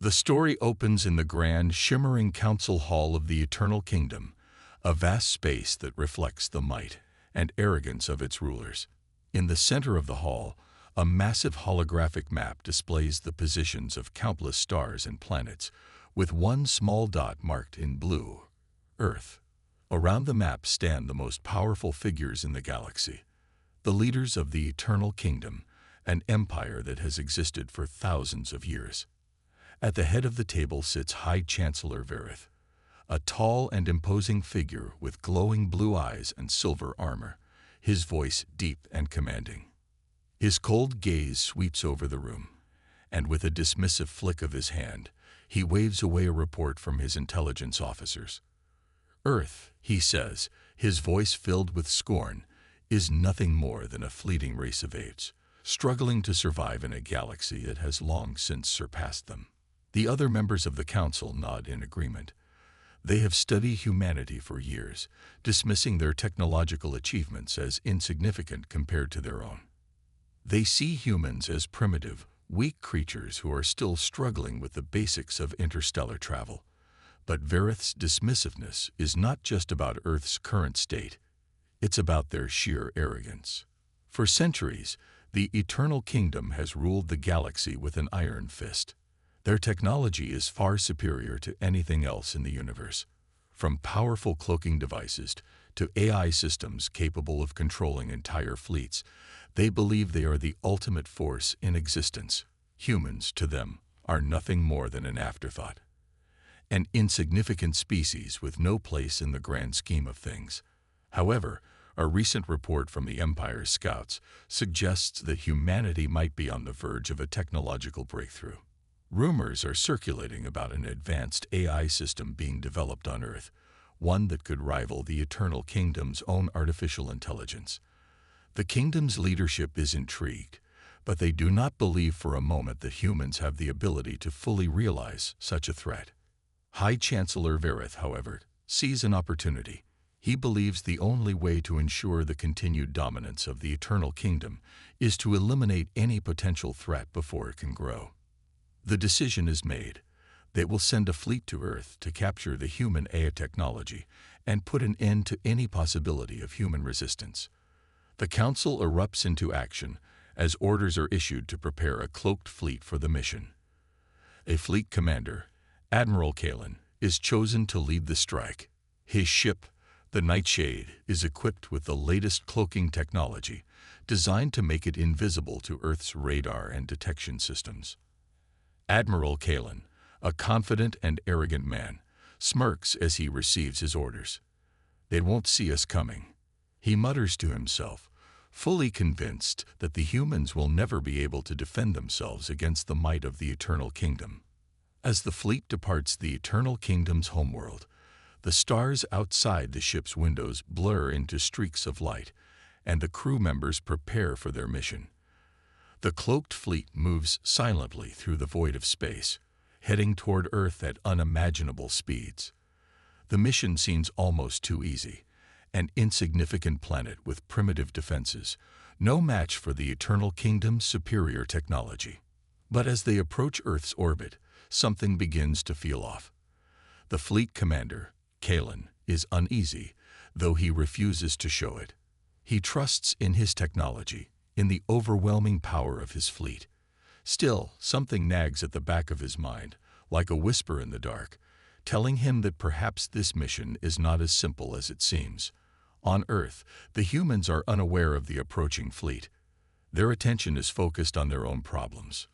The story opens in the grand, shimmering council hall of the Eternal Kingdom, a vast space that reflects the might and arrogance of its rulers. In the center of the hall, a massive holographic map displays the positions of countless stars and planets, with one small dot marked in blue, Earth. Around the map stand the most powerful figures in the galaxy, the leaders of the Eternal Kingdom, an empire that has existed for thousands of years. At the head of the table sits High Chancellor Verith, a tall and imposing figure with glowing blue eyes and silver armor, his voice deep and commanding. His cold gaze sweeps over the room, and with a dismissive flick of his hand, he waves away a report from his intelligence officers. Earth, he says, his voice filled with scorn, is nothing more than a fleeting race of apes, struggling to survive in a galaxy that has long since surpassed them. The other members of the council nod in agreement. They have studied humanity for years, dismissing their technological achievements as insignificant compared to their own. They see humans as primitive, weak creatures who are still struggling with the basics of interstellar travel. But Verith's dismissiveness is not just about Earth's current state. It's about their sheer arrogance. For centuries, the Eternal Kingdom has ruled the galaxy with an iron fist. Their technology is far superior to anything else in the universe. From powerful cloaking devices to AI systems capable of controlling entire fleets, they believe they are the ultimate force in existence. Humans, to them, are nothing more than an afterthought, an insignificant species with no place in the grand scheme of things. However, a recent report from the Empire's scouts suggests that humanity might be on the verge of a technological breakthrough. Rumors are circulating about an advanced AI system being developed on Earth, one that could rival the Eternal Kingdom's own artificial intelligence. The kingdom's leadership is intrigued, but they do not believe for a moment that humans have the ability to fully realize such a threat. High Chancellor Verith, however, sees an opportunity. He believes the only way to ensure the continued dominance of the Eternal Kingdom is to eliminate any potential threat before it can grow. The decision is made. They will send a fleet to Earth to capture the human AI technology and put an end to any possibility of human resistance. The Council erupts into action as orders are issued to prepare a cloaked fleet for the mission. A fleet commander, Admiral Kalen, is chosen to lead the strike. His ship, the Nightshade, is equipped with the latest cloaking technology, designed to make it invisible to Earth's radar and detection systems. Admiral Kalen, a confident and arrogant man, smirks as he receives his orders. "They won't see us coming," he mutters to himself, fully convinced that the humans will never be able to defend themselves against the might of the Eternal Kingdom. As the fleet departs the Eternal Kingdom's homeworld, the stars outside the ship's windows blur into streaks of light, and the crew members prepare for their mission. The cloaked fleet moves silently through the void of space, heading toward Earth at unimaginable speeds. The mission seems almost too easy. An insignificant planet with primitive defenses, no match for the Eternal Kingdom's superior technology. But as they approach Earth's orbit, something begins to feel off. The fleet commander, Kalen, is uneasy, though he refuses to show it. He trusts in his technology, in the overwhelming power of his fleet. Still, something nags at the back of his mind, like a whisper in the dark, telling him that perhaps this mission is not as simple as it seems. On Earth, the humans are unaware of the approaching fleet. Their attention is focused on their own problems.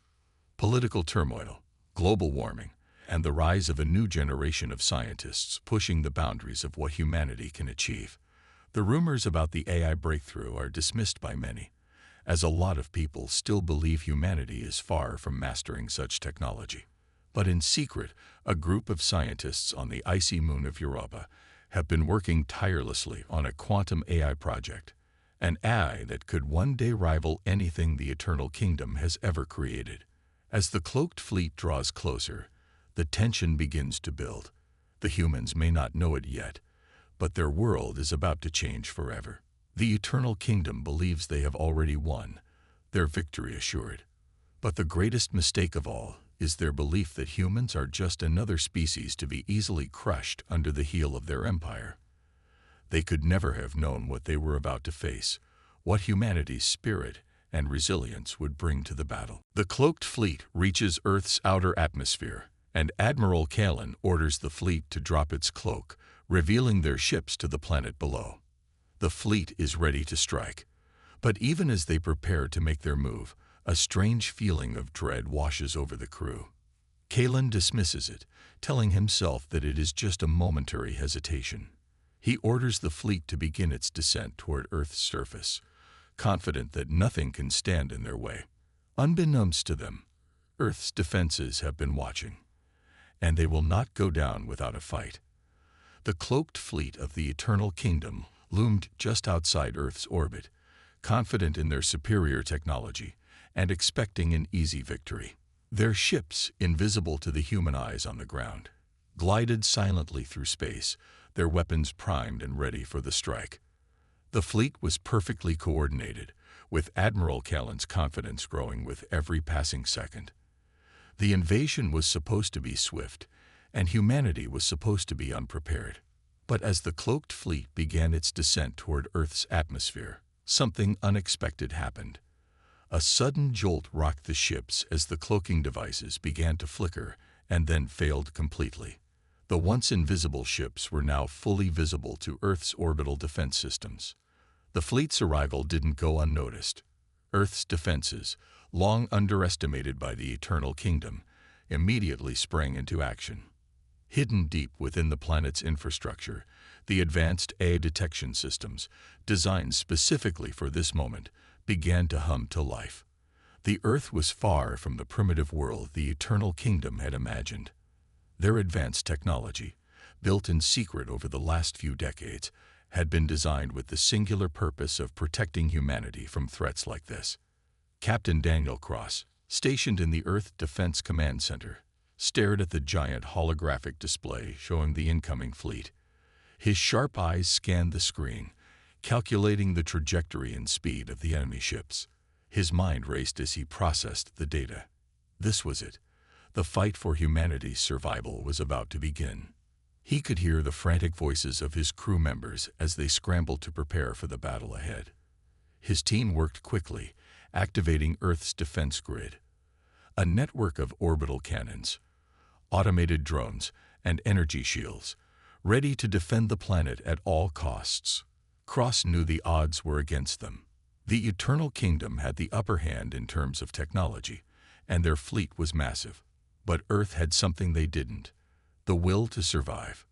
Political turmoil, global warming, and the rise of a new generation of scientists pushing the boundaries of what humanity can achieve. The rumors about the AI breakthrough are dismissed by many, as a lot of people still believe humanity is far from mastering such technology. But in secret, a group of scientists on the icy moon of Europa have been working tirelessly on a quantum AI project, an AI that could one day rival anything the Eternal Kingdom has ever created. As the cloaked fleet draws closer, the tension begins to build. The humans may not know it yet, but their world is about to change forever. The Eternal Kingdom believes they have already won, their victory assured. But the greatest mistake of all is their belief that humans are just another species to be easily crushed under the heel of their empire. They could never have known what they were about to face, what humanity's spirit and resilience would bring to the battle. The cloaked fleet reaches Earth's outer atmosphere, and Admiral Kalin orders the fleet to drop its cloak, revealing their ships to the planet below. The fleet is ready to strike, but even as they prepare to make their move, a strange feeling of dread washes over the crew. Kalin dismisses it, telling himself that it is just a momentary hesitation. He orders the fleet to begin its descent toward Earth's surface, confident that nothing can stand in their way. Unbeknownst to them, Earth's defenses have been watching, and they will not go down without a fight. The cloaked fleet of the Eternal Kingdom loomed just outside Earth's orbit, confident in their superior technology and expecting an easy victory. Their ships, invisible to the human eyes on the ground, glided silently through space, their weapons primed and ready for the strike. The fleet was perfectly coordinated, with Admiral Kalin's confidence growing with every passing second. The invasion was supposed to be swift, and humanity was supposed to be unprepared. But as the cloaked fleet began its descent toward Earth's atmosphere, something unexpected happened. A sudden jolt rocked the ships as the cloaking devices began to flicker and then failed completely. The once invisible ships were now fully visible to Earth's orbital defense systems. The fleet's arrival didn't go unnoticed. Earth's defenses, long underestimated by the Eternal Kingdom, immediately sprang into action. Hidden deep within the planet's infrastructure, the advanced AI detection systems, designed specifically for this moment, began to hum to life. The Earth was far from the primitive world the Eternal Kingdom had imagined. Their advanced technology, built in secret over the last few decades, had been designed with the singular purpose of protecting humanity from threats like this. Captain Daniel Cross, stationed in the Earth Defense Command Center, stared at the giant holographic display showing the incoming fleet. His sharp eyes scanned the screen, calculating the trajectory and speed of the enemy ships. His mind raced as he processed the data. This was it. The fight for humanity's survival was about to begin. He could hear the frantic voices of his crew members as they scrambled to prepare for the battle ahead. His team worked quickly, activating Earth's defense grid. A network of orbital cannons, automated drones, and energy shields, ready to defend the planet at all costs. Cross knew the odds were against them. The Eternal Kingdom had the upper hand in terms of technology, and their fleet was massive. But Earth had something they didn't: the will to survive.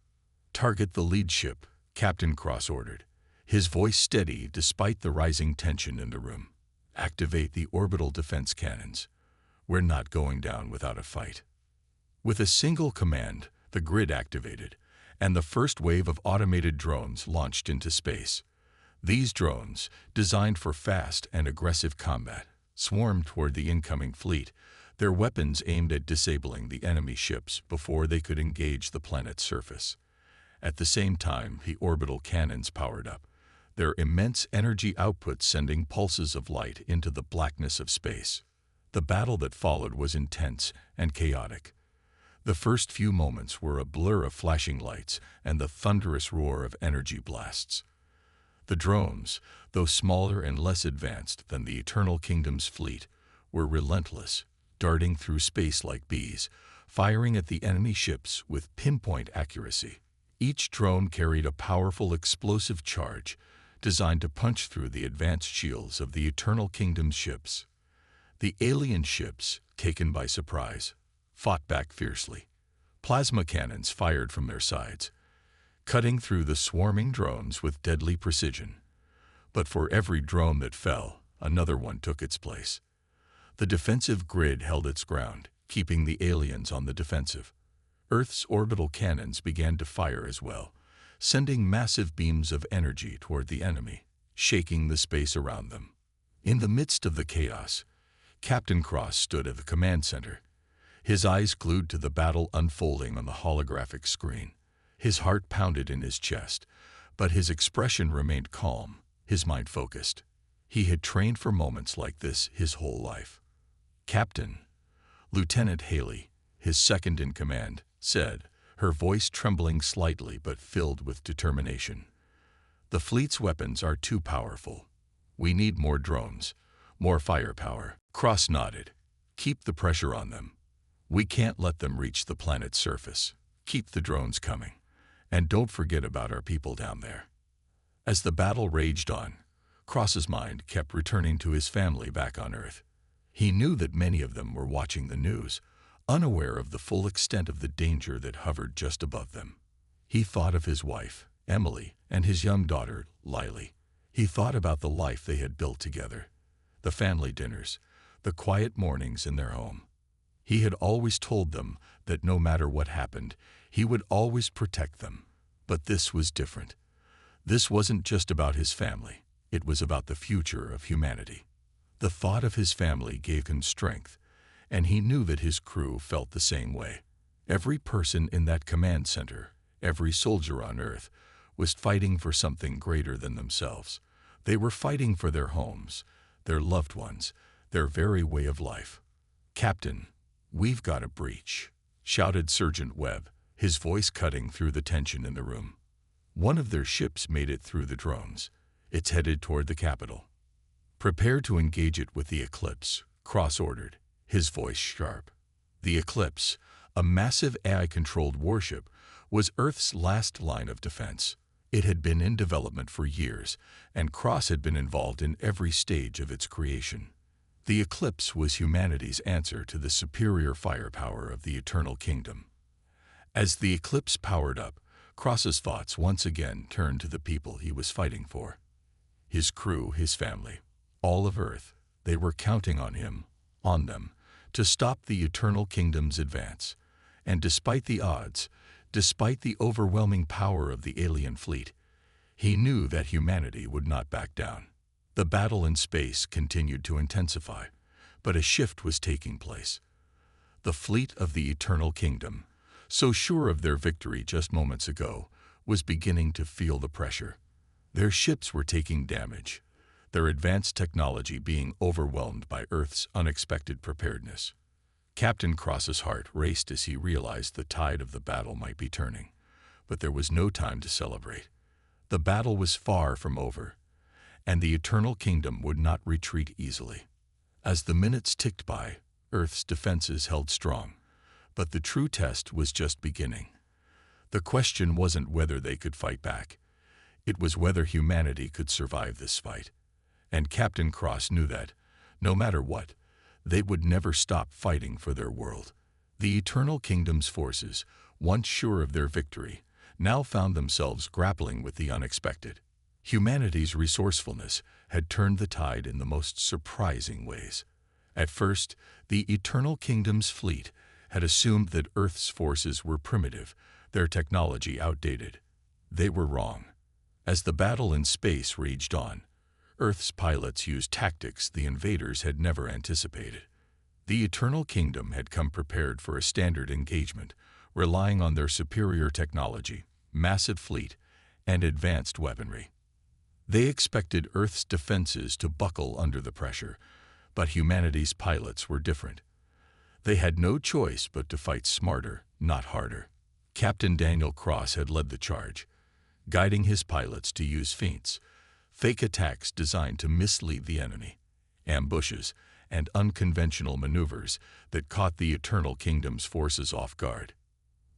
"Target the lead ship," Captain Cross ordered, his voice steady despite the rising tension in the room. "Activate the orbital defense cannons. We're not going down without a fight." With a single command, the grid activated, and the first wave of automated drones launched into space. These drones, designed for fast and aggressive combat, swarmed toward the incoming fleet, their weapons aimed at disabling the enemy ships before they could engage the planet's surface. At the same time, the orbital cannons powered up, their immense energy output sending pulses of light into the blackness of space. The battle that followed was intense and chaotic. The first few moments were a blur of flashing lights and the thunderous roar of energy blasts. The drones, though smaller and less advanced than the Eternal Kingdom's fleet, were relentless, darting through space like bees, firing at the enemy ships with pinpoint accuracy. Each drone carried a powerful explosive charge designed to punch through the advanced shields of the Eternal Kingdom's ships. The alien ships, taken by surprise, fought back fiercely. Plasma cannons fired from their sides, cutting through the swarming drones with deadly precision. But for every drone that fell, another one took its place. The defensive grid held its ground, keeping the aliens on the defensive. Earth's orbital cannons began to fire as well, sending massive beams of energy toward the enemy, shaking the space around them. In the midst of the chaos, Captain Cross stood at the command center, his eyes glued to the battle unfolding on the holographic screen. His heart pounded in his chest, but his expression remained calm, his mind focused. He had trained for moments like this his whole life. "Captain, Lieutenant Haley, his second-in-command, said, her voice trembling slightly but filled with determination. "The fleet's weapons are too powerful. We need more drones, more firepower." Cross nodded. "Keep the pressure on them. We can't let them reach the planet's surface. Keep the drones coming. And don't forget about our people down there." As the battle raged on, Cross's mind kept returning to his family back on Earth. He knew that many of them were watching the news, unaware of the full extent of the danger that hovered just above them. He thought of his wife, Emily, and his young daughter, Lily. He thought about the life they had built together, the family dinners, the quiet mornings in their home. He had always told them that no matter what happened, he would always protect them. But this was different. This wasn't just about his family. It was about the future of humanity. The thought of his family gave him strength, and he knew that his crew felt the same way. Every person in that command center, every soldier on Earth, was fighting for something greater than themselves. They were fighting for their homes, their loved ones, their very way of life. "Captain, we've got a breach," shouted Sergeant Webb, his voice cutting through the tension in the room. One of their ships made it through the drones. It's headed toward the capital. "Prepare to engage it with the Eclipse," Cross ordered, his voice sharp. The Eclipse, a massive AI-controlled warship, was Earth's last line of defense. It had been in development for years, and Cross had been involved in every stage of its creation. The Eclipse was humanity's answer to the superior firepower of the Eternal Kingdom. As the Eclipse powered up, Cross's thoughts once again turned to the people he was fighting for. His crew, his family, all of Earth. They were counting on him, on them, to stop the Eternal Kingdom's advance. And despite the odds, despite the overwhelming power of the alien fleet, he knew that humanity would not back down. The battle in space continued to intensify, but a shift was taking place. The fleet of the Eternal Kingdom, so sure of their victory just moments ago, was beginning to feel the pressure. Their ships were taking damage, their advanced technology being overwhelmed by Earth's unexpected preparedness. Captain Cross's heart raced as he realized the tide of the battle might be turning. But there was no time to celebrate. The battle was far from over, and the Eternal Kingdom would not retreat easily. As the minutes ticked by, Earth's defenses held strong, but the true test was just beginning. The question wasn't whether they could fight back. It was whether humanity could survive this fight. And Captain Cross knew that, no matter what, they would never stop fighting for their world. The Eternal Kingdom's forces, once sure of their victory, now found themselves grappling with the unexpected. Humanity's resourcefulness had turned the tide in the most surprising ways. At first, the Eternal Kingdom's fleet had assumed that Earth's forces were primitive, their technology outdated. They were wrong. As the battle in space raged on, Earth's pilots used tactics the invaders had never anticipated. The Eternal Kingdom had come prepared for a standard engagement, relying on their superior technology, massive fleet, and advanced weaponry. They expected Earth's defenses to buckle under the pressure, but humanity's pilots were different. They had no choice but to fight smarter, not harder. Captain Daniel Cross had led the charge, guiding his pilots to use feints, fake attacks designed to mislead the enemy, ambushes, and unconventional maneuvers that caught the Eternal Kingdom's forces off guard.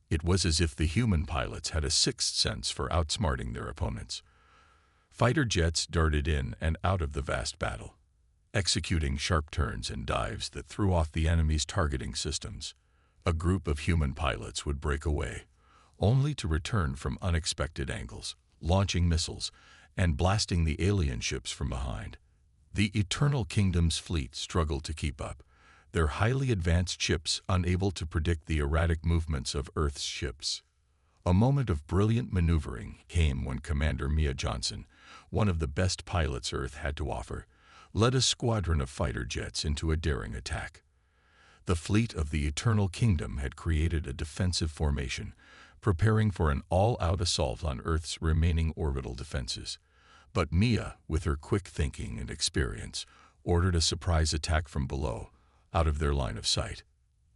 It was as if the human pilots had a sixth sense for outsmarting their opponents. Fighter jets darted in and out of the vast battle, executing sharp turns and dives that threw off the enemy's targeting systems. A group of human pilots would break away, only to return from unexpected angles, launching missiles and blasting the alien ships from behind. The Eternal Kingdom's fleet struggled to keep up, their highly advanced ships unable to predict the erratic movements of Earth's ships. A moment of brilliant maneuvering came when Commander Mia Johnson, one of the best pilots Earth had to offer, led a squadron of fighter jets into a daring attack. The fleet of the Eternal Kingdom had created a defensive formation, preparing for an all-out assault on Earth's remaining orbital defenses. But Mia, with her quick thinking and experience, ordered a surprise attack from below, out of their line of sight.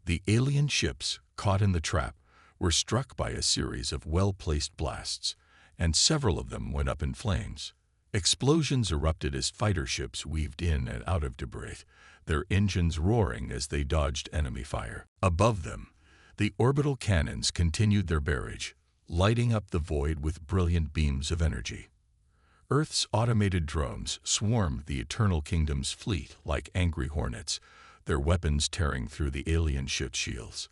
The alien ships, caught in the trap, were struck by a series of well-placed blasts, and several of them went up in flames. Explosions erupted as fighter ships weaved in and out of debris, their engines roaring as they dodged enemy fire. Above them, the orbital cannons continued their barrage, lighting up the void with brilliant beams of energy. Earth's automated drones swarmed the Eternal Kingdom's fleet like angry hornets, their weapons tearing through the alien ship shields.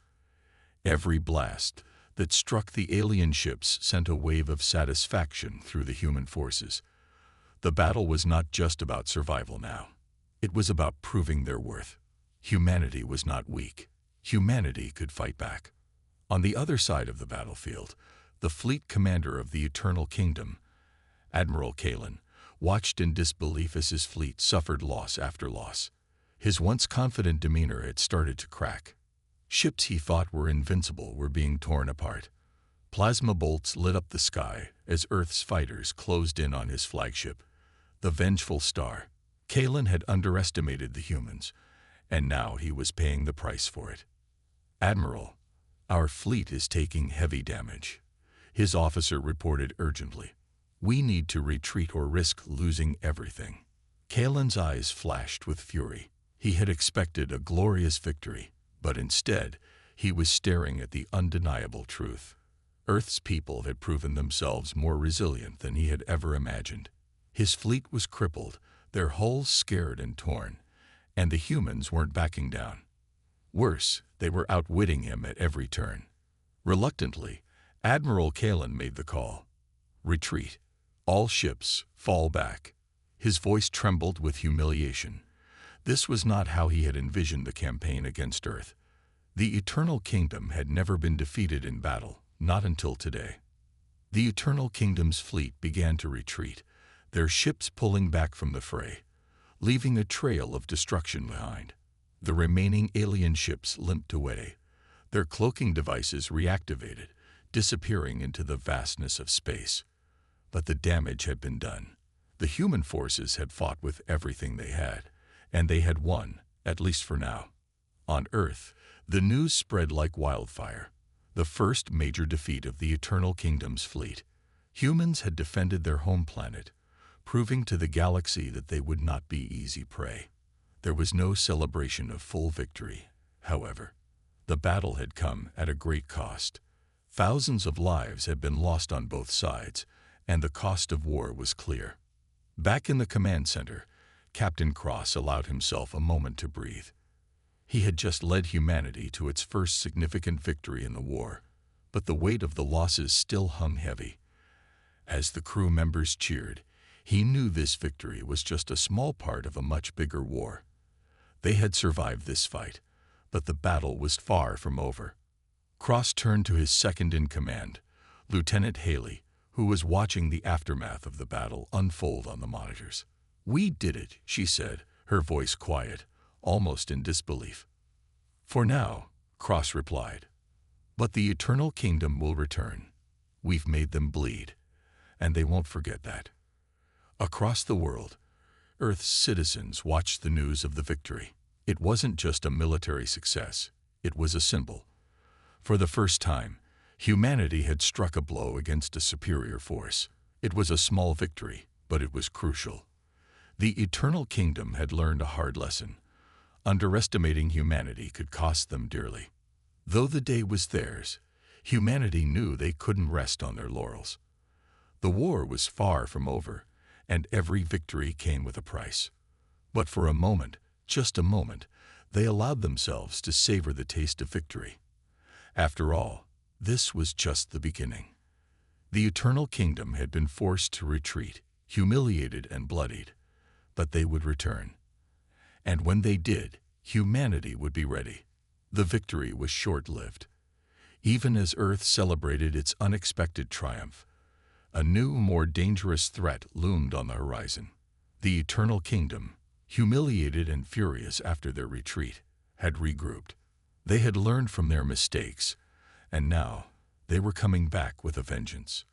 Every blast that struck the alien ships sent a wave of satisfaction through the human forces. The battle was not just about survival now. It was about proving their worth. Humanity was not weak. Humanity could fight back. On the other side of the battlefield, the fleet commander of the Eternal Kingdom, Admiral Kalen, watched in disbelief as his fleet suffered loss after loss. His once confident demeanor had started to crack. Ships he thought were invincible were being torn apart. Plasma bolts lit up the sky as Earth's fighters closed in on his flagship, the Vengeful Star. Kalen had underestimated the humans, and now he was paying the price for it. "Admiral, our fleet is taking heavy damage," his officer reported urgently. "We need to retreat or risk losing everything." Kalen's eyes flashed with fury. He had expected a glorious victory, but instead, he was staring at the undeniable truth. Earth's people had proven themselves more resilient than he had ever imagined. His fleet was crippled, their hulls scared and torn, and the humans weren't backing down. Worse, they were outwitting him at every turn. Reluctantly, Admiral Kalen made the call. "Retreat. All ships, fall back." His voice trembled with humiliation. This was not how he had envisioned the campaign against Earth. The Eternal Kingdom had never been defeated in battle, not until today. The Eternal Kingdom's fleet began to retreat, their ships pulling back from the fray, leaving a trail of destruction behind. The remaining alien ships limped away, their cloaking devices reactivated, disappearing into the vastness of space. But the damage had been done. The human forces had fought with everything they had, and they had won, at least for now. On Earth, the news spread like wildfire. The first major defeat of the Eternal Kingdom's fleet. Humans had defended their home planet, proving to the galaxy that they would not be easy prey. There was no celebration of full victory, however. The battle had come at a great cost. Thousands of lives had been lost on both sides, and the cost of war was clear. Back in the command center, Captain Cross allowed himself a moment to breathe. He had just led humanity to its first significant victory in the war, but the weight of the losses still hung heavy. As the crew members cheered, he knew this victory was just a small part of a much bigger war. They had survived this fight, but the battle was far from over. Cross turned to his second-in-command, Lieutenant Haley, who was watching the aftermath of the battle unfold on the monitors. "We did it," she said, her voice quiet, almost in disbelief. "For now," Cross replied. "But the Eternal Kingdom will return. We've made them bleed, and they won't forget that." Across the world, Earth's citizens watched the news of the victory. It wasn't just a military success, it was a symbol. For the first time, humanity had struck a blow against a superior force. It was a small victory, but it was crucial. The Eternal Kingdom had learned a hard lesson. Underestimating humanity could cost them dearly. Though the day was theirs, humanity knew they couldn't rest on their laurels. The war was far from over, and every victory came with a price. But for a moment, just a moment, they allowed themselves to savor the taste of victory. After all, this was just the beginning. The Eternal Kingdom had been forced to retreat, humiliated and bloodied, but they would return. And when they did, humanity would be ready. The victory was short-lived. Even as Earth celebrated its unexpected triumph, a new, more dangerous threat loomed on the horizon. The Eternal Kingdom, humiliated and furious after their retreat, had regrouped. They had learned from their mistakes, and now they were coming back with a vengeance.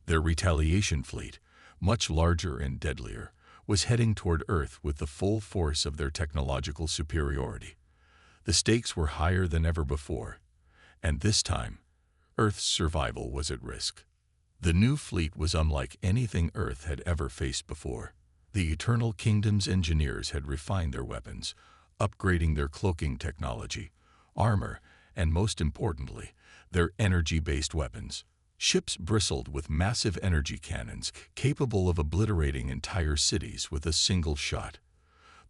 Their retaliation fleet, much larger and deadlier, was heading toward Earth with the full force of their technological superiority. The stakes were higher than ever before, and this time, Earth's survival was at risk. The new fleet was unlike anything Earth had ever faced before. The Eternal Kingdom's engineers had refined their weapons, upgrading their cloaking technology, armor, and most importantly, their energy-based weapons. Ships bristled with massive energy cannons capable of obliterating entire cities with a single shot.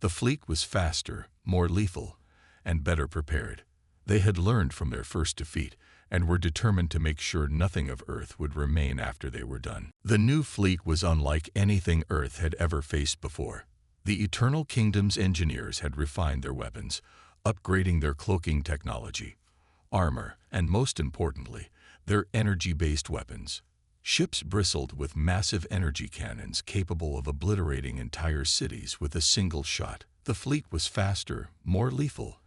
The fleet was faster, more lethal, and better prepared. They had learned from their first defeat and were determined to make sure nothing of Earth would remain after they were done. The new fleet was unlike anything Earth had ever faced before. The Eternal Kingdom's engineers had refined their weapons, upgrading their cloaking technology, armor, and most importantly, their energy-based weapons. Ships bristled with massive energy cannons capable of obliterating entire cities with a single shot. The fleet was faster, more lethal,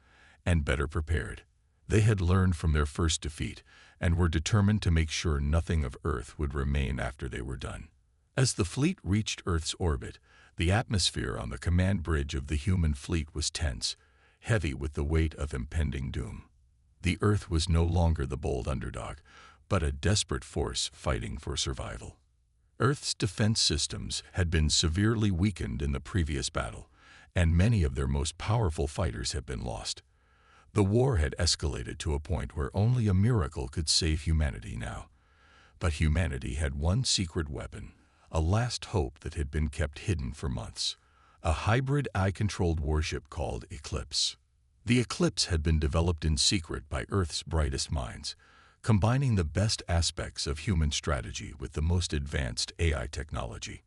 and better prepared. They had learned from their first defeat and were determined to make sure nothing of Earth would remain after they were done. As the fleet reached Earth's orbit, the atmosphere on the command bridge of the human fleet was tense, heavy with the weight of impending doom. The Earth was no longer the bold underdog, but a desperate force fighting for survival. Earth's defense systems had been severely weakened in the previous battle, and many of their most powerful fighters had been lost. The war had escalated to a point where only a miracle could save humanity now. But humanity had one secret weapon, a last hope that had been kept hidden for months. A hybrid eye-controlled warship called Eclipse. The Eclipse had been developed in secret by Earth's brightest minds, combining the best aspects of human strategy with the most advanced AI technology.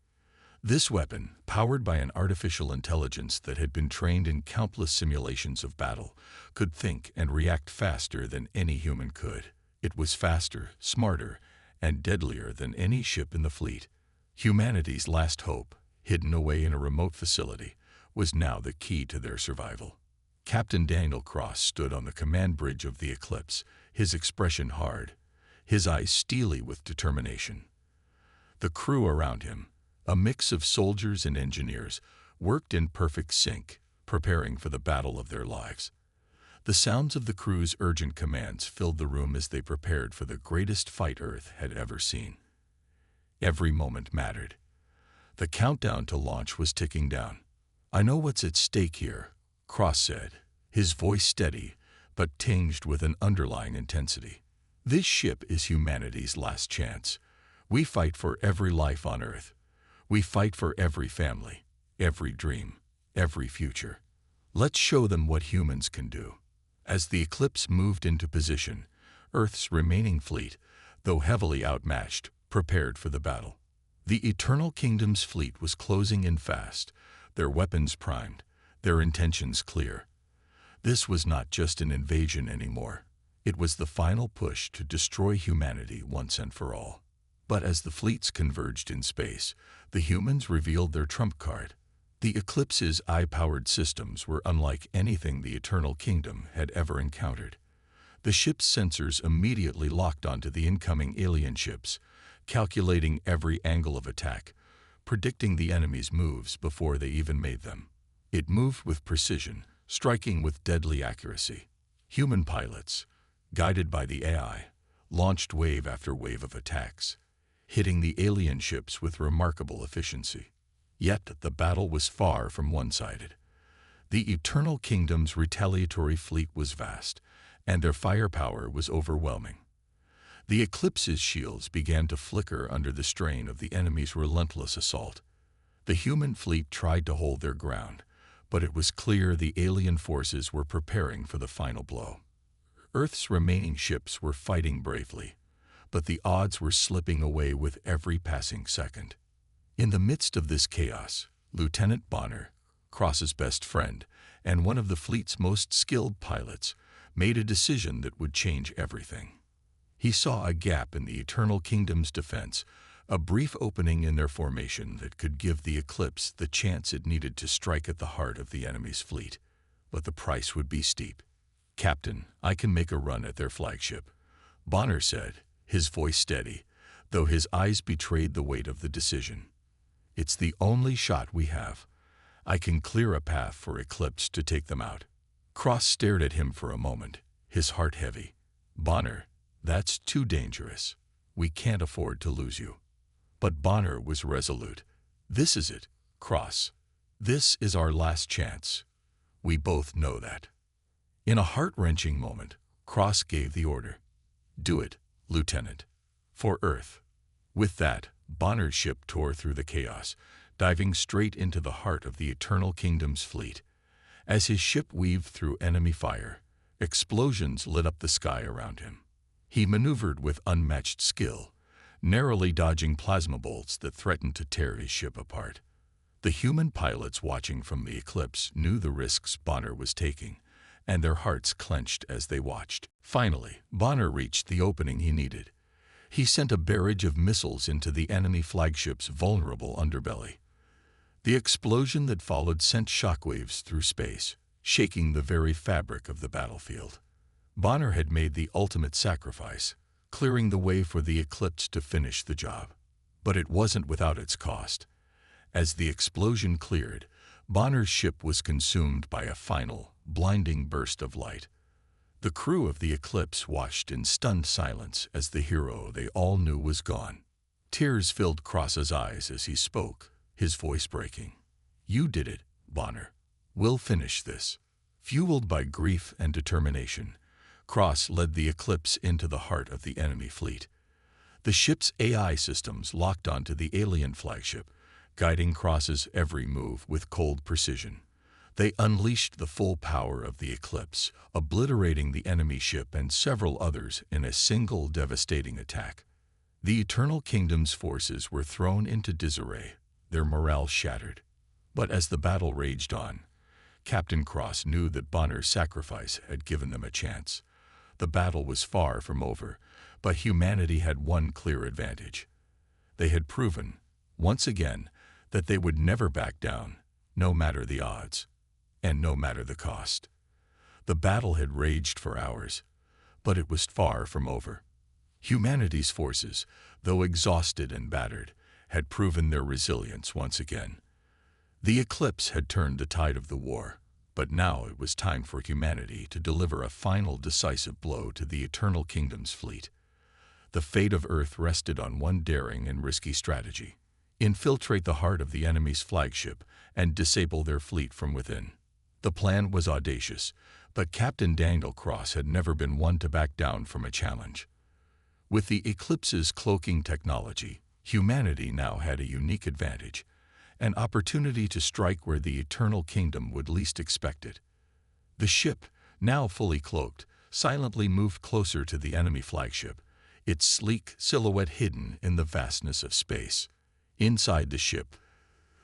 This weapon, powered by an artificial intelligence that had been trained in countless simulations of battle, could think and react faster than any human could. It was faster, smarter, and deadlier than any ship in the fleet. Humanity's last hope, hidden away in a remote facility, was now the key to their survival. Captain Daniel Cross stood on the command bridge of the Eclipse, his expression hard, his eyes steely with determination. The crew around him, a mix of soldiers and engineers, worked in perfect sync, preparing for the battle of their lives. The sounds of the crew's urgent commands filled the room as they prepared for the greatest fight Earth had ever seen. Every moment mattered. The countdown to launch was ticking down. "I know what's at stake here," Cross said, his voice steady, but tinged with an underlying intensity. "This ship is humanity's last chance. We fight for every life on Earth. We fight for every family, every dream, every future. Let's show them what humans can do." As the Eclipse moved into position, Earth's remaining fleet, though heavily outmatched, prepared for the battle. The Eternal Kingdom's fleet was closing in fast, their weapons primed, their intentions clear. This was not just an invasion anymore. It was the final push to destroy humanity once and for all. But as the fleets converged in space, the humans revealed their trump card. The Eclipse's eye-powered systems were unlike anything the Eternal Kingdom had ever encountered. The ship's sensors immediately locked onto the incoming alien ships, calculating every angle of attack, predicting the enemy's moves before they even made them. It moved with precision, striking with deadly accuracy. Human pilots, guided by the AI, launched wave after wave of attacks, hitting the alien ships with remarkable efficiency. Yet the battle was far from one-sided. The Eternal Kingdom's retaliatory fleet was vast, and their firepower was overwhelming. The Eclipse's shields began to flicker under the strain of the enemy's relentless assault. The human fleet tried to hold their ground, but it was clear the alien forces were preparing for the final blow. Earth's remaining ships were fighting bravely, but the odds were slipping away with every passing second. In the midst of this chaos, Lieutenant Bonner, Cross's best friend, and one of the fleet's most skilled pilots, made a decision that would change everything. He saw a gap in the Eternal Kingdom's defense, a brief opening in their formation that could give the Eclipse the chance it needed to strike at the heart of the enemy's fleet. But the price would be steep. "Captain, I can make a run at their flagship," Bonner said, his voice steady, though his eyes betrayed the weight of the decision. "It's the only shot we have. I can clear a path for Eclipse to take them out." Cross stared at him for a moment, his heart heavy. Bonner, that's too dangerous. We can't afford to lose you. But Bonner was resolute. This is it, Cross. This is our last chance. We both know that. In a heart-wrenching moment, Cross gave the order. Do it, Lieutenant. For Earth. With that, Bonner's ship tore through the chaos, diving straight into the heart of the Eternal Kingdom's fleet. As his ship weaved through enemy fire, explosions lit up the sky around him. He maneuvered with unmatched skill, narrowly dodging plasma bolts that threatened to tear his ship apart. The human pilots watching from the eclipse knew the risks Bonner was taking, and their hearts clenched as they watched. Finally, Bonner reached the opening he needed. He sent a barrage of missiles into the enemy flagship's vulnerable underbelly. The explosion that followed sent shockwaves through space, shaking the very fabric of the battlefield. Bonner had made the ultimate sacrifice, clearing the way for the eclipse to finish the job. But it wasn't without its cost. As the explosion cleared, Bonner's ship was consumed by a final, blinding burst of light. The crew of the eclipse watched in stunned silence as the hero they all knew was gone. Tears filled Cross's eyes as he spoke, his voice breaking. You did it, Bonner. We'll finish this. Fueled by grief and determination, Cross led the eclipse into the heart of the enemy fleet. The ship's AI systems locked onto the alien flagship, guiding Cross's every move with cold precision. They unleashed the full power of the eclipse, obliterating the enemy ship and several others in a single devastating attack. The Eternal Kingdom's forces were thrown into disarray, their morale shattered. But as the battle raged on, Captain Cross knew that Bonner's sacrifice had given them a chance. The battle was far from over, but humanity had one clear advantage. They had proven, once again, that they would never back down, no matter the odds, and no matter the cost. The battle had raged for hours, but it was far from over. Humanity's forces, though exhausted and battered, had proven their resilience once again. The eclipse had turned the tide of the war, but now it was time for humanity to deliver a final decisive blow to the Eternal Kingdom's fleet. The fate of Earth rested on one daring and risky strategy: infiltrate the heart of the enemy's flagship and disable their fleet from within. The plan was audacious, but Captain Daniel Cross had never been one to back down from a challenge. With the eclipse's cloaking technology, humanity now had a unique advantage, an opportunity to strike where the Eternal Kingdom would least expect it. The ship, now fully cloaked, silently moved closer to the enemy flagship, its sleek silhouette hidden in the vastness of space. Inside the ship,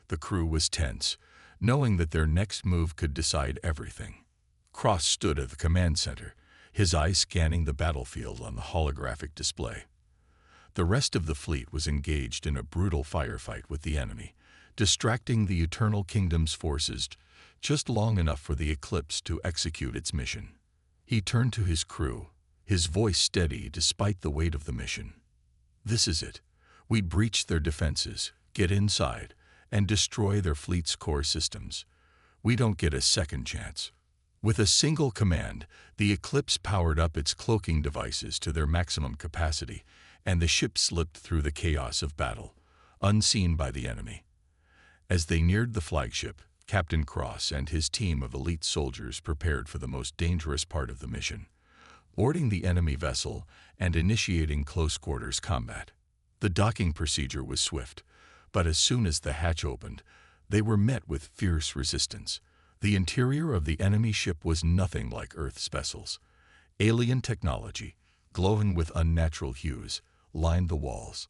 the crew was tense, knowing that their next move could decide everything. Cross stood at the command center, his eyes scanning the battlefield on the holographic display. The rest of the fleet was engaged in a brutal firefight with the enemy, distracting the Eternal Kingdom's forces just long enough for the eclipse to execute its mission. He turned to his crew, his voice steady despite the weight of the mission. This is it. We breach their defenses, get inside, and destroy their fleet's core systems. We don't get a second chance. With a single command, the eclipse powered up its cloaking devices to their maximum capacity, and the ship slipped through the chaos of battle, unseen by the enemy. As they neared the flagship, Captain Cross and his team of elite soldiers prepared for the most dangerous part of the mission: boarding the enemy vessel and initiating close-quarters combat. The docking procedure was swift, but as soon as the hatch opened, they were met with fierce resistance. The interior of the enemy ship was nothing like Earth's vessels. Alien technology, glowing with unnatural hues, lined the walls.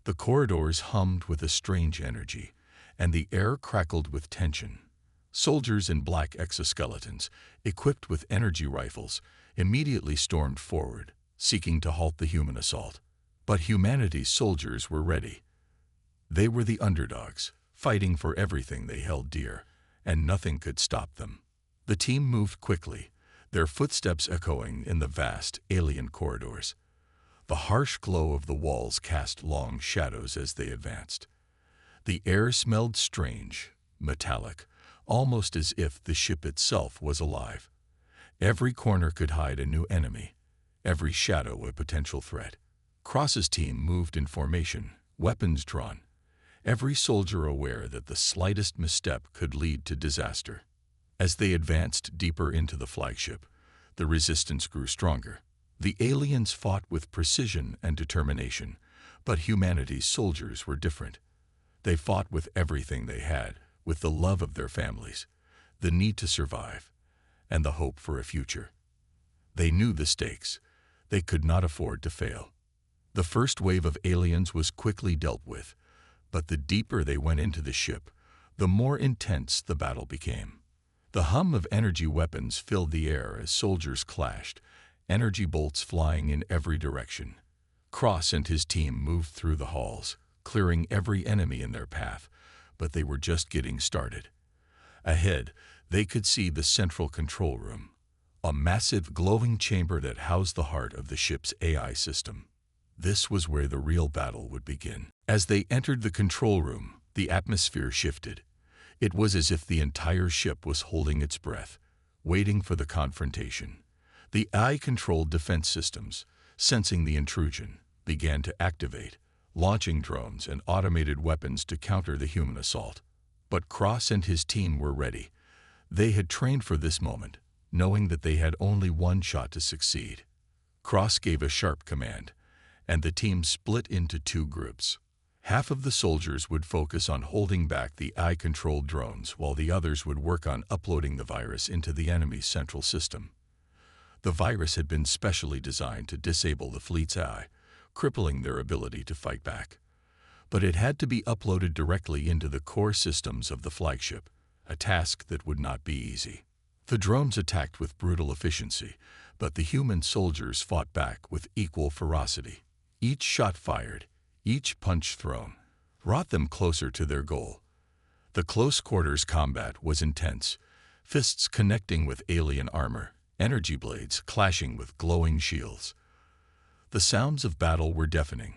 The corridors hummed with a strange energy, and the air crackled with tension. Soldiers in black exoskeletons, equipped with energy rifles, immediately stormed forward, seeking to halt the human assault. But humanity's soldiers were ready. They were the underdogs, fighting for everything they held dear, and nothing could stop them. The team moved quickly, their footsteps echoing in the vast alien corridors. The harsh glow of the walls cast long shadows as they advanced. The air smelled strange, metallic, almost as if the ship itself was alive. Every corner could hide a new enemy, every shadow a potential threat. Cross's team moved in formation, weapons drawn, every soldier aware that the slightest misstep could lead to disaster. As they advanced deeper into the flagship, the resistance grew stronger. The aliens fought with precision and determination, but humanity's soldiers were different. They fought with everything they had, with the love of their families, the need to survive, and the hope for a future. They knew the stakes. They could not afford to fail. The first wave of aliens was quickly dealt with, but the deeper they went into the ship, the more intense the battle became. The hum of energy weapons filled the air as soldiers clashed, energy bolts flying in every direction. Cross and his team moved through the halls, clearing every enemy in their path, but they were just getting started. Ahead, they could see the central control room, a massive glowing chamber that housed the heart of the ship's AI system. This was where the real battle would begin. As they entered the control room, the atmosphere shifted. It was as if the entire ship was holding its breath, waiting for the confrontation. The AI-controlled defense systems, sensing the intrusion, began to activate, launching drones and automated weapons to counter the human assault. But Cross and his team were ready. They had trained for this moment, knowing that they had only one shot to succeed. Cross gave a sharp command, and the team split into two groups. Half of the soldiers would focus on holding back the AI-controlled drones, while the others would work on uploading the virus into the enemy's central system. The virus had been specially designed to disable the fleet's AI, crippling their ability to fight back. But it had to be uploaded directly into the core systems of the flagship, a task that would not be easy. The drones attacked with brutal efficiency, but the human soldiers fought back with equal ferocity. Each shot fired, each punch thrown, brought them closer to their goal. The close-quarters combat was intense, fists connecting with alien armor, energy blades clashing with glowing shields. The sounds of battle were deafening,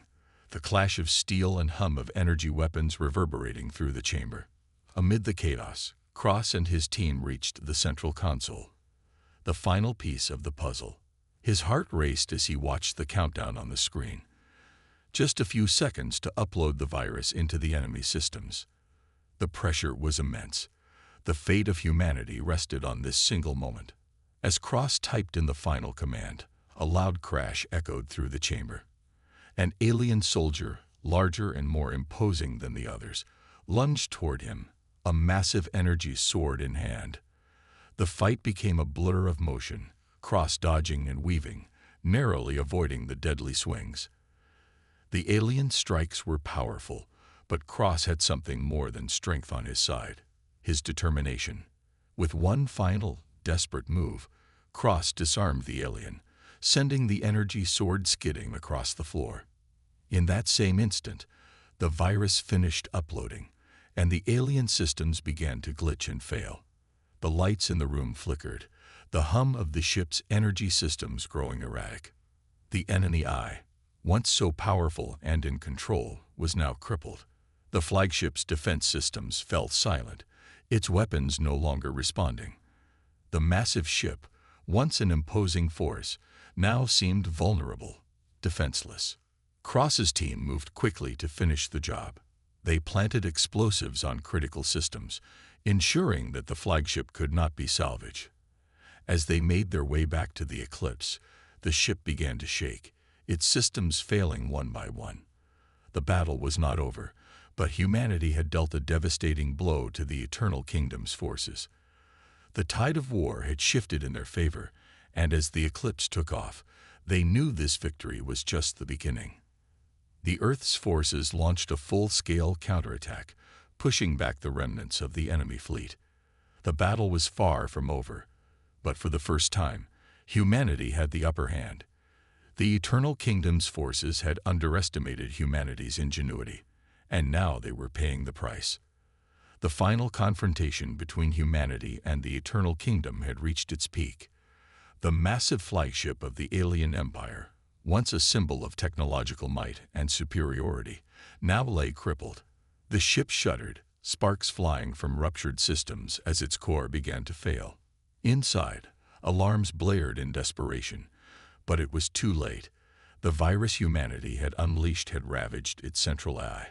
the clash of steel and hum of energy weapons reverberating through the chamber. Amid the chaos, Cross and his team reached the central console, the final piece of the puzzle. His heart raced as he watched the countdown on the screen. Just a few seconds to upload the virus into the enemy systems. The pressure was immense. The fate of humanity rested on this single moment. As Cross typed in the final command, a loud crash echoed through the chamber. An alien soldier, larger and more imposing than the others, lunged toward him, a massive energy sword in hand. The fight became a blur of motion, Cross dodging and weaving, narrowly avoiding the deadly swings. The alien strikes were powerful, but Cross had something more than strength on his side, his determination. With one final, desperate move, Cross disarmed the alien, sending the energy sword skidding across the floor. In that same instant, the virus finished uploading, and the alien systems began to glitch and fail. The lights in the room flickered, the hum of the ship's energy systems growing erratic. The enemy eye, once so powerful and in control, was now crippled. The flagship's defense systems fell silent, its weapons no longer responding. The massive ship, once an imposing force, now seemed vulnerable, defenseless. Cross's team moved quickly to finish the job. They planted explosives on critical systems, ensuring that the flagship could not be salvaged. As they made their way back to the Eclipse, the ship began to shake, its systems failing one by one. The battle was not over, but humanity had dealt a devastating blow to the Eternal Kingdom's forces. The tide of war had shifted in their favor, and as the Eclipse took off, they knew this victory was just the beginning. The Earth's forces launched a full-scale counterattack, pushing back the remnants of the enemy fleet. The battle was far from over, but for the first time, humanity had the upper hand. The Eternal Kingdom's forces had underestimated humanity's ingenuity, and now they were paying the price. The final confrontation between humanity and the Eternal Kingdom had reached its peak. The massive flagship of the alien empire, once a symbol of technological might and superiority, now lay crippled. The ship shuddered, sparks flying from ruptured systems as its core began to fail. Inside, Alarms blared in desperation, but it was too late. The virus humanity had unleashed had ravaged its central eye,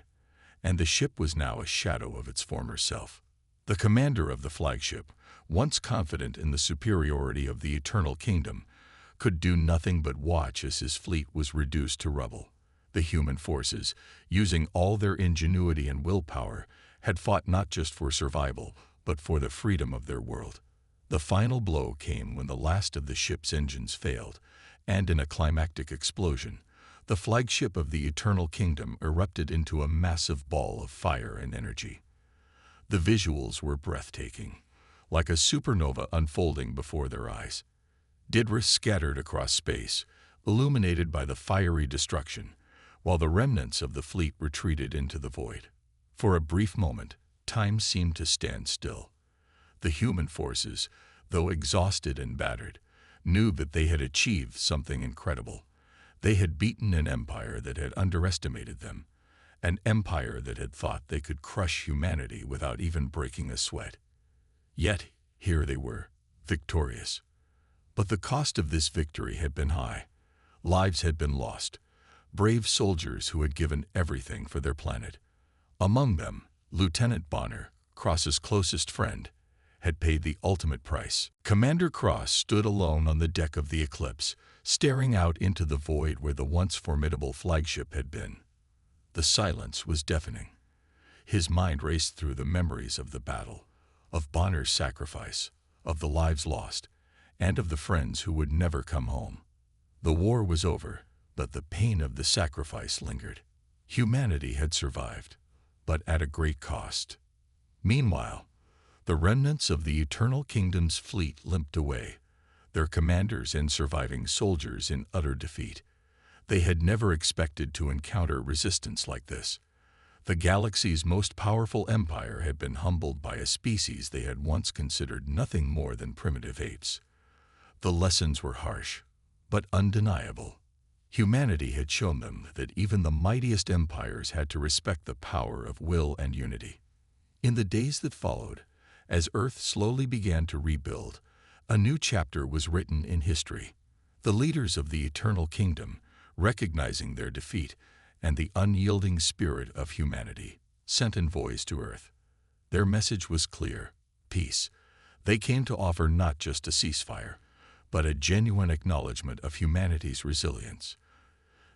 and the ship was now a shadow of its former self. The commander of the flagship, once confident in the superiority of the Eternal Kingdom, could do nothing but watch as his fleet was reduced to rubble. The human forces, using all their ingenuity and willpower, had fought not just for survival, but for the freedom of their world. The final blow came when the last of the ship's engines failed, and in a climactic explosion, the flagship of the Eternal Kingdom erupted into a massive ball of fire and energy. The visuals were breathtaking, like a supernova unfolding before their eyes. Debris scattered across space, illuminated by the fiery destruction, while the remnants of the fleet retreated into the void. For a brief moment, time seemed to stand still. The human forces, though exhausted and battered, knew that they had achieved something incredible. They had beaten an empire that had underestimated them, an empire that had thought they could crush humanity without even breaking a sweat. Yet, here they were, victorious. But the cost of this victory had been high. Lives had been lost, brave soldiers who had given everything for their planet. Among them, Lieutenant Bonner, Cross's closest friend, had paid the ultimate price. Commander Cross stood alone on the deck of the Eclipse, staring out into the void where the once formidable flagship had been. The silence was deafening. His mind raced through the memories of the battle, of Bonner's sacrifice, of the lives lost, and of the friends who would never come home. The war was over, but the pain of the sacrifice lingered. Humanity had survived, but at a great cost. Meanwhile, the remnants of the Eternal Kingdom's fleet limped away, their commanders and surviving soldiers in utter defeat. They had never expected to encounter resistance like this. The galaxy's most powerful empire had been humbled by a species they had once considered nothing more than primitive apes. The lessons were harsh, but undeniable. Humanity had shown them that even the mightiest empires had to respect the power of will and unity. In the days that followed, as Earth slowly began to rebuild, a new chapter was written in history. The leaders of the Eternal Kingdom, recognizing their defeat and the unyielding spirit of humanity, sent envoys to Earth. Their message was clear: peace. They came to offer not just a ceasefire, but a genuine acknowledgement of humanity's resilience.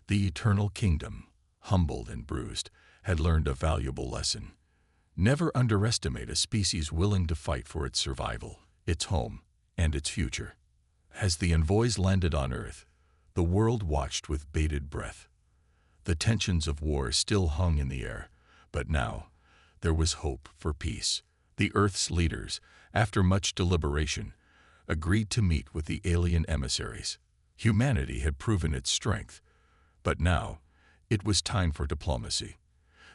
The Eternal Kingdom, humbled and bruised, had learned a valuable lesson. Never underestimate a species willing to fight for its survival, its home, and its future. As the envoys landed on Earth, the world watched with bated breath. The tensions of war still hung in the air, but now there was hope for peace. The Earth's leaders, after much deliberation, agreed to meet with the alien emissaries. Humanity had proven its strength, but now it was time for diplomacy.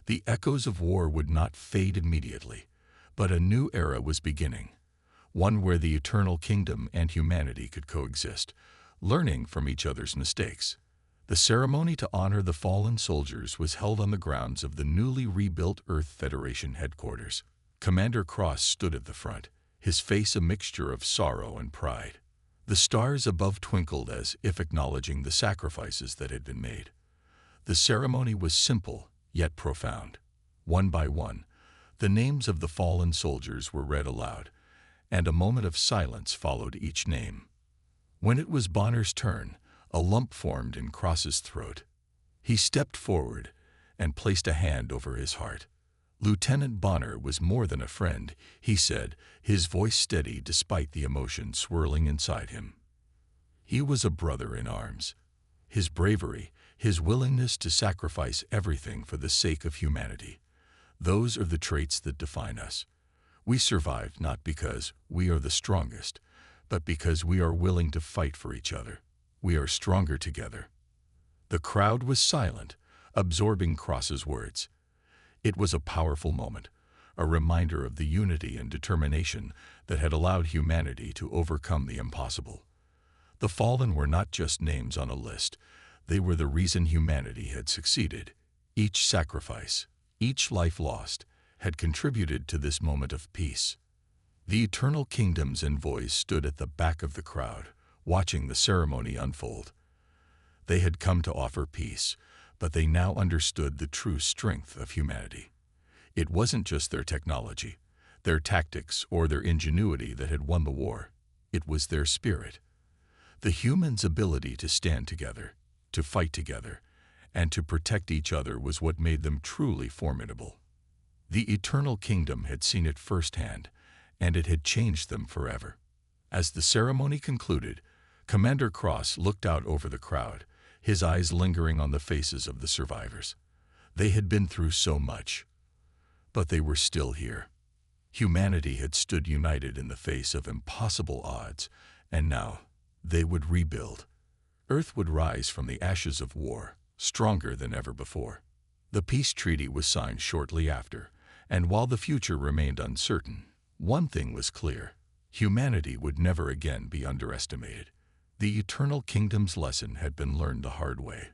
The echoes of war would not fade immediately, but a new era was beginning, one where the Eternal Kingdom and humanity could coexist, learning from each other's mistakes. The ceremony to honor the fallen soldiers was held on the grounds of the newly rebuilt Earth Federation headquarters. Commander Cross stood at the front, his face a mixture of sorrow and pride. The stars above twinkled as if acknowledging the sacrifices that had been made. The ceremony was simple, yet profound. One by one, the names of the fallen soldiers were read aloud, and a moment of silence followed each name. When it was Bonner's turn, a lump formed in Cross's throat. He stepped forward and placed a hand over his heart. Lieutenant Bonner was more than a friend, he said, his voice steady despite the emotion swirling inside him. He was a brother in arms. His bravery, his willingness to sacrifice everything for the sake of humanity, those are the traits that define us. We survive not because we are the strongest, but because we are willing to fight for each other. We are stronger together. The crowd was silent, absorbing Cross's words. It was a powerful moment, a reminder of the unity and determination that had allowed humanity to overcome the impossible. The fallen were not just names on a list. They were the reason humanity had succeeded. Each sacrifice, each life lost, had contributed to this moment of peace. The Eternal Kingdom's envoys stood at the back of the crowd, watching the ceremony unfold. They had come to offer peace, but they now understood the true strength of humanity. It wasn't just their technology, their tactics, or their ingenuity that had won the war. It was their spirit. The humans' ability to stand together, to fight together, and to protect each other was what made them truly formidable. The Eternal Kingdom had seen it firsthand, and it had changed them forever. As the ceremony concluded, Commander Cross looked out over the crowd, his eyes lingering on the faces of the survivors. They had been through so much, but they were still here. Humanity had stood united in the face of impossible odds, and now they would rebuild. Earth would rise from the ashes of war, stronger than ever before. The peace treaty was signed shortly after, and while the future remained uncertain, one thing was clear: humanity would never again be underestimated. The Eternal Kingdom's lesson had been learned the hard way,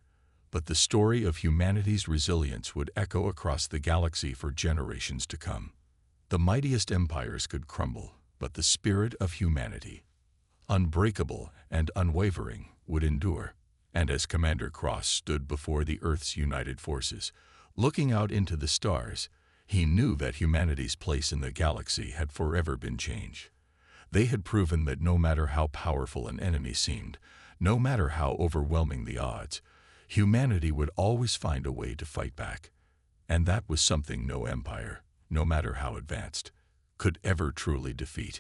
but the story of humanity's resilience would echo across the galaxy for generations to come. The mightiest empires could crumble, but the spirit of humanity, unbreakable and unwavering, would endure. And as Commander Cross stood before the Earth's united forces, looking out into the stars, he knew that humanity's place in the galaxy had forever been changed. They had proven that no matter how powerful an enemy seemed, no matter how overwhelming the odds, humanity would always find a way to fight back. And that was something no empire, no matter how advanced, could ever truly defeat.